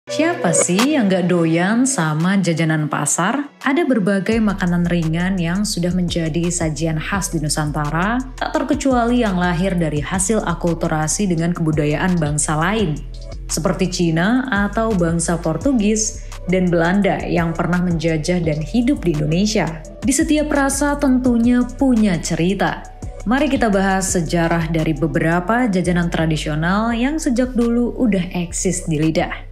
Siapa sih yang gak doyan sama jajanan pasar? Ada berbagai makanan ringan yang sudah menjadi sajian khas di Nusantara, tak terkecuali yang lahir dari hasil akulturasi dengan kebudayaan bangsa lain, seperti Cina atau bangsa Portugis dan Belanda yang pernah menjajah dan hidup di Indonesia. Di setiap rasa tentunya punya cerita. Mari kita bahas sejarah dari beberapa jajanan tradisional yang sejak dulu udah eksis di lidah.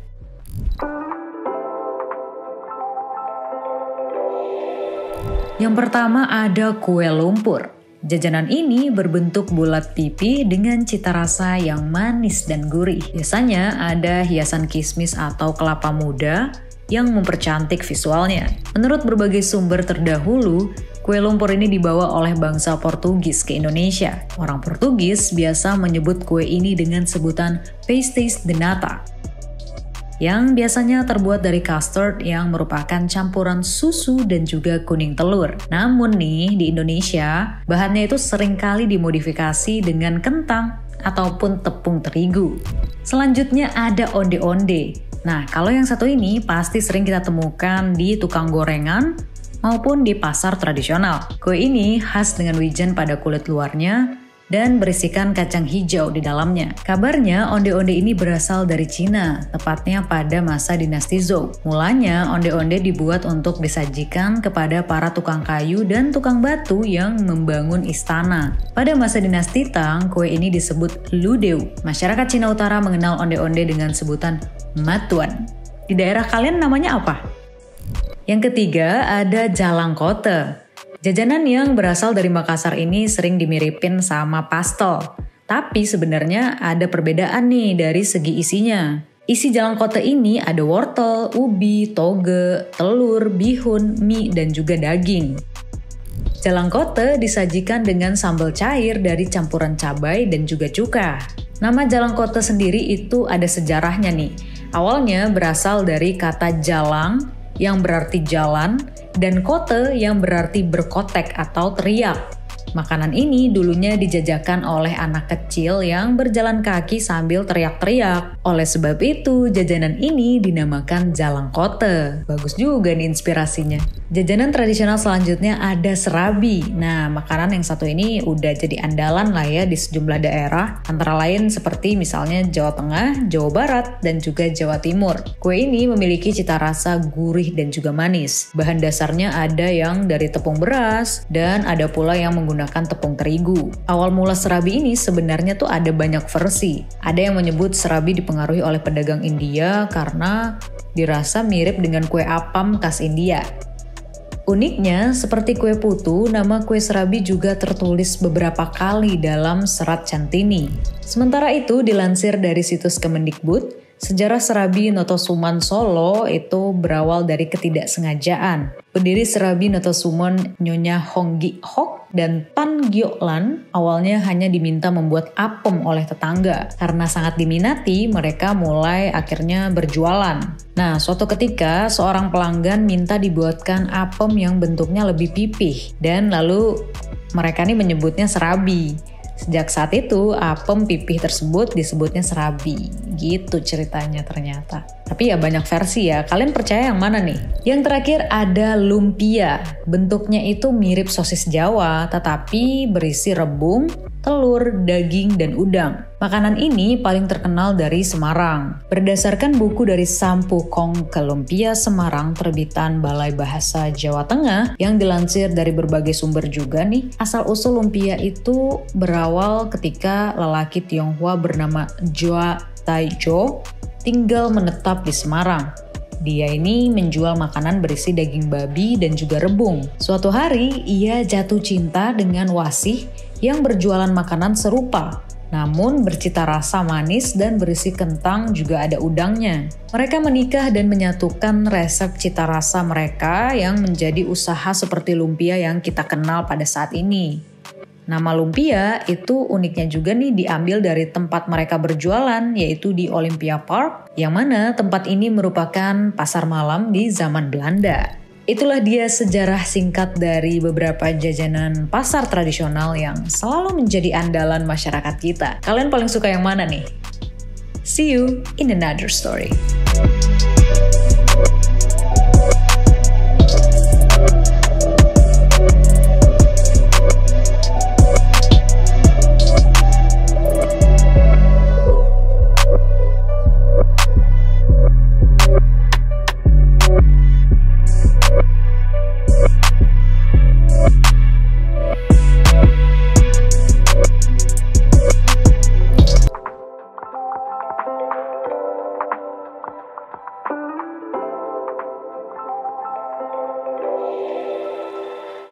Yang pertama ada kue lumpur. Jajanan ini berbentuk bulat pipi dengan cita rasa yang manis dan gurih. Biasanya ada hiasan kismis atau kelapa muda yang mempercantik visualnya. Menurut berbagai sumber terdahulu, kue lumpur ini dibawa oleh bangsa Portugis ke Indonesia. Orang Portugis biasa menyebut kue ini dengan sebutan pastéis de nata, yang biasanya terbuat dari custard yang merupakan campuran susu dan juga kuning telur. Namun nih, di Indonesia, bahannya itu seringkali dimodifikasi dengan kentang ataupun tepung terigu. Selanjutnya ada onde-onde. Nah, kalau yang satu ini pasti sering kita temukan di tukang gorengan maupun di pasar tradisional. Kue ini khas dengan wijen pada kulit luarnya dan berisikan kacang hijau di dalamnya. Kabarnya onde-onde ini berasal dari Cina, tepatnya pada masa dinasti Zhou. Mulanya onde-onde dibuat untuk disajikan kepada para tukang kayu dan tukang batu yang membangun istana. Pada masa dinasti Tang, kue ini disebut ludeu. Masyarakat Cina Utara mengenal onde-onde dengan sebutan matuan. Di daerah kalian namanya apa? Yang ketiga ada jalangkote. Jajanan yang berasal dari Makassar ini sering dimiripin sama pastel. Tapi sebenarnya ada perbedaan nih dari segi isinya. Isi jalangkote ini ada wortel, ubi, toge, telur, bihun, mie, dan juga daging. Jalangkote disajikan dengan sambal cair dari campuran cabai dan juga cuka. Nama jalangkote sendiri itu ada sejarahnya nih. Awalnya berasal dari kata jalang yang berarti jalan, dan kote yang berarti berkotek atau teriak. Makanan ini dulunya dijajakan oleh anak kecil yang berjalan kaki sambil teriak-teriak. Oleh sebab itu, jajanan ini dinamakan jalangkote. Bagus juga nih inspirasinya. Jajanan tradisional selanjutnya ada serabi. Nah, makanan yang satu ini udah jadi andalan lah ya di sejumlah daerah, antara lain seperti misalnya Jawa Tengah, Jawa Barat, dan juga Jawa Timur. Kue ini memiliki cita rasa gurih dan juga manis. Bahan dasarnya ada yang dari tepung beras, dan ada pula yang menggunakan tepung terigu. Awal mula serabi ini sebenarnya tuh ada banyak versi. Ada yang menyebut serabi dipengaruhi oleh pedagang India karena dirasa mirip dengan kue apam khas India. Uniknya, seperti kue putu, nama kue serabi juga tertulis beberapa kali dalam serat Centini. Sementara itu, dilansir dari situs Kemendikbud, sejarah serabi Notosuman Solo itu berawal dari ketidaksengajaan. Pendiri serabi Notosuman Nyonya Honggi Hok dan Tan Gyolan awalnya hanya diminta membuat apem oleh tetangga. Karena sangat diminati, mereka mulai akhirnya berjualan. Nah, suatu ketika seorang pelanggan minta dibuatkan apem yang bentuknya lebih pipih, dan lalu mereka nih menyebutnya serabi. Sejak saat itu, apem pipih tersebut disebutnya serabi. Gitu ceritanya ternyata. Tapi ya banyak versi ya, kalian percaya yang mana nih? Yang terakhir ada lumpia. Bentuknya itu mirip sosis Jawa, tetapi berisi rebung, telur, daging, dan udang. Makanan ini paling terkenal dari Semarang. Berdasarkan buku dari Sampu Kong ke Lumpia Semarang terbitan Balai Bahasa Jawa Tengah yang dilansir dari berbagai sumber juga nih, asal-usul lumpia itu berawal ketika lelaki Tionghoa bernama Joa Taijo tinggal menetap di Semarang. Dia ini menjual makanan berisi daging babi dan juga rebung. Suatu hari, ia jatuh cinta dengan wasih yang berjualan makanan serupa, namun bercita rasa manis dan berisi kentang juga ada udangnya. Mereka menikah dan menyatukan resep cita rasa mereka yang menjadi usaha seperti lumpia yang kita kenal pada saat ini. Nama lumpia itu uniknya juga nih diambil dari tempat mereka berjualan, yaitu di Olympia Park, yang mana tempat ini merupakan pasar malam di zaman Belanda. Itulah dia sejarah singkat dari beberapa jajanan pasar tradisional yang selalu menjadi andalan masyarakat kita. Kalian paling suka yang mana nih? See you in another story.